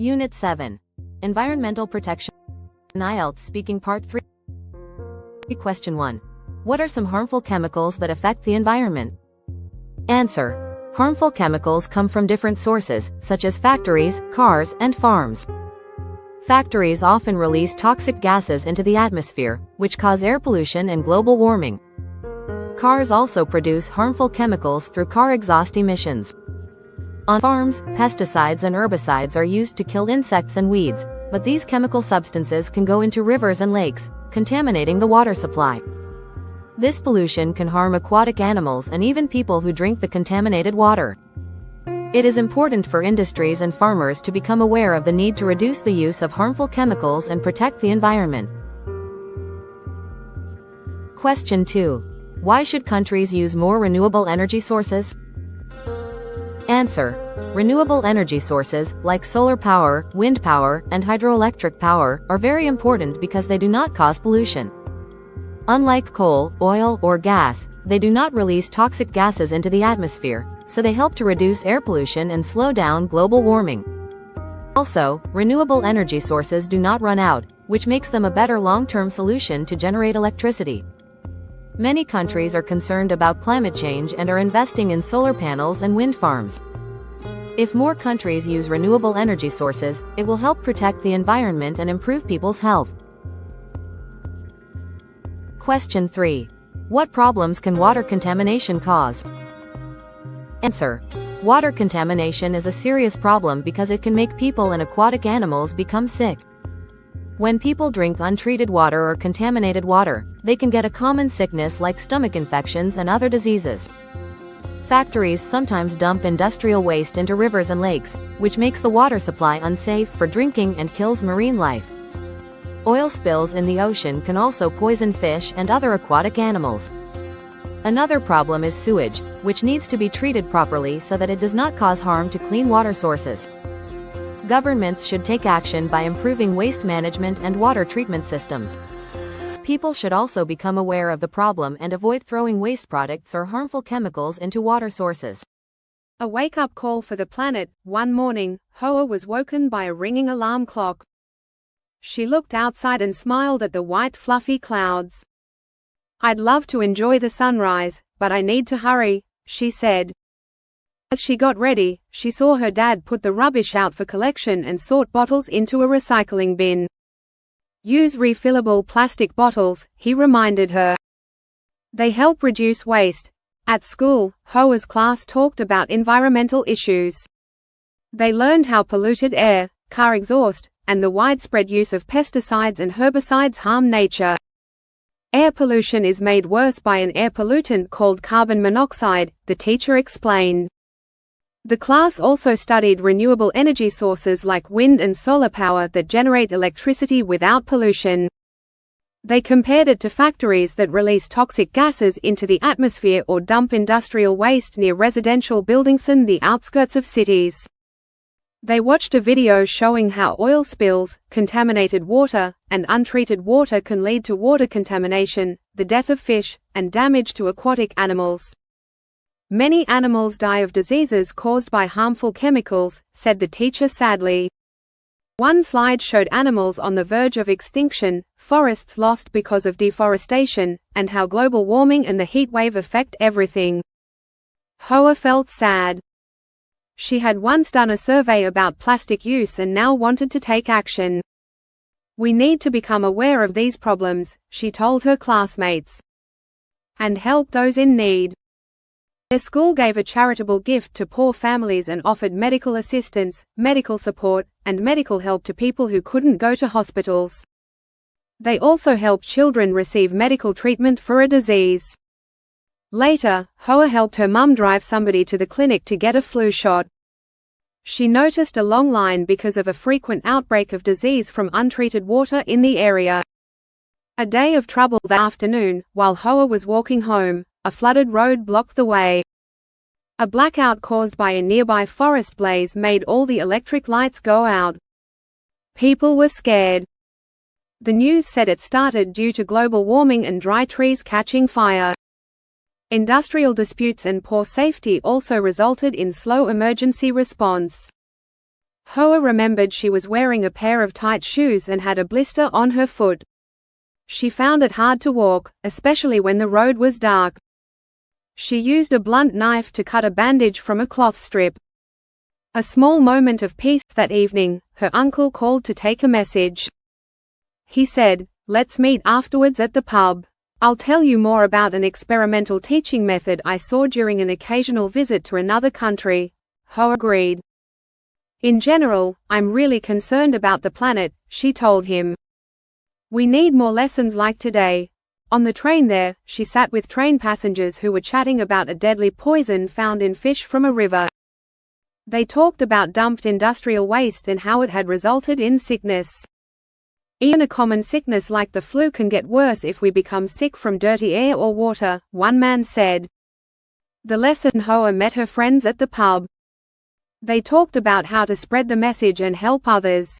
Unit 7. Environmental Protection. IELTS Speaking Part 3. Question 1. What are some harmful chemicals that affect the environment? Answer. Harmful chemicals come from different sources, such as factories, cars, and farms. Factories often release toxic gases into the atmosphere, which cause air pollution and global warming. Cars also produce harmful chemicals through car exhaust emissions. On farms, pesticides and herbicides are used to kill insects and weeds, but these chemical substances can go into rivers and lakes, contaminating the water supply. This pollution can harm aquatic animals and even people who drink the contaminated water. It is important for industries and farmers to become aware of the need to reduce the use of harmful chemicals and protect the environment. Question 2. Why should countries use more renewable energy sources? Answer. Renewable energy sources, like solar power, wind power, and hydroelectric power, are very important because they do not cause pollution. Unlike coal, oil, or gas, they do not release toxic gases into the atmosphere, so they help to reduce air pollution and slow down global warming. Also, renewable energy sources do not run out, which makes them a better long-term solution to generate electricity. Many countries are concerned about climate change and are investing in solar panels and wind farms. If more countries use renewable energy sources, it will help protect the environment and improve people's health. Question 3. What problems can water contamination cause? Answer. Water contamination is a serious problem because it can make people and aquatic animals become sick. When people drink untreated water or contaminated water, they can get a common sickness like stomach infections and other diseases. Factories sometimes dump industrial waste into rivers and lakes, which makes the water supply unsafe for drinking and kills marine life. Oil spills in the ocean can also poison fish and other aquatic animals. Another problem is sewage, which needs to be treated properly so that it does not cause harm to clean water sources. Governments should take action by improving waste management and water treatment systems. People should also become aware of the problem and avoid throwing waste products or harmful chemicals into water sources. A wake-up call for the planet. One morning, Hoa was woken by a ringing alarm clock. She looked outside and smiled at the white fluffy clouds. "I'd love to enjoy the sunrise, but I need to hurry," she said. As she got ready, she saw her dad put the rubbish out for collection and sort bottles into a recycling bin. "Use refillable plastic bottles," he reminded her. "They help reduce waste." At school, Hoa's class talked about environmental issues. They learned how polluted air, car exhaust, and the widespread use of pesticides and herbicides harm nature. Air pollution is made worse by an air pollutant called carbon monoxide, the teacher explained. The class also studied renewable energy sources like wind and solar power that generate electricity without pollution. They compared it to factories that release toxic gases into the atmosphere or dump industrial waste near residential buildings in the outskirts of cities. They watched a video showing how oil spills, contaminated water, and untreated water can lead to water contamination, the death of fish, and damage to aquatic animals. "Many animals die of diseases caused by harmful chemicals," said the teacher sadly. One slide showed animals on the verge of extinction, forests lost because of deforestation, and how global warming and the heat wave affect everything. Hoa felt sad. She had once done a survey about plastic use and now wanted to take action. "We need to become aware of these problems," she told her classmates, "and help those in need." Their school gave a charitable gift to poor families and offered medical assistance, medical support, and medical help to people who couldn't go to hospitals. They also helped children receive medical treatment for a disease. Later, Hoa helped her mum drive somebody to the clinic to get a flu shot. She noticed a long line because of a frequent outbreak of disease from untreated water in the area. A day of trouble that afternoon, while Hoa was walking home, a flooded road blocked the way. A blackout caused by a nearby forest blaze made all the electric lights go out. People were scared. The news said it started due to global warming and dry trees catching fire. Industrial disputes and poor safety also resulted in slow emergency response. Hoa remembered she was wearing a pair of tight shoes and had a blister on her foot. She found it hard to walk, especially when the road was dark. She used a blunt knife to cut a bandage from a cloth strip. A small moment of peace that evening, her uncle called to take a message. He said, "Let's meet afterwards at the pub. I'll tell you more about an experimental teaching method I saw during an occasional visit to another country." Hoa agreed. "In general, I'm really concerned about the planet," she told him. "We need more lessons like today." On the train there, she sat with train passengers who were chatting about a deadly poison found in fish from a river. They talked about dumped industrial waste and how it had resulted in sickness. "Even a common sickness like the flu can get worse if we become sick from dirty air or water," one man said. The lesson Hoa met her friends at the pub. They talked about how to spread the message and help others.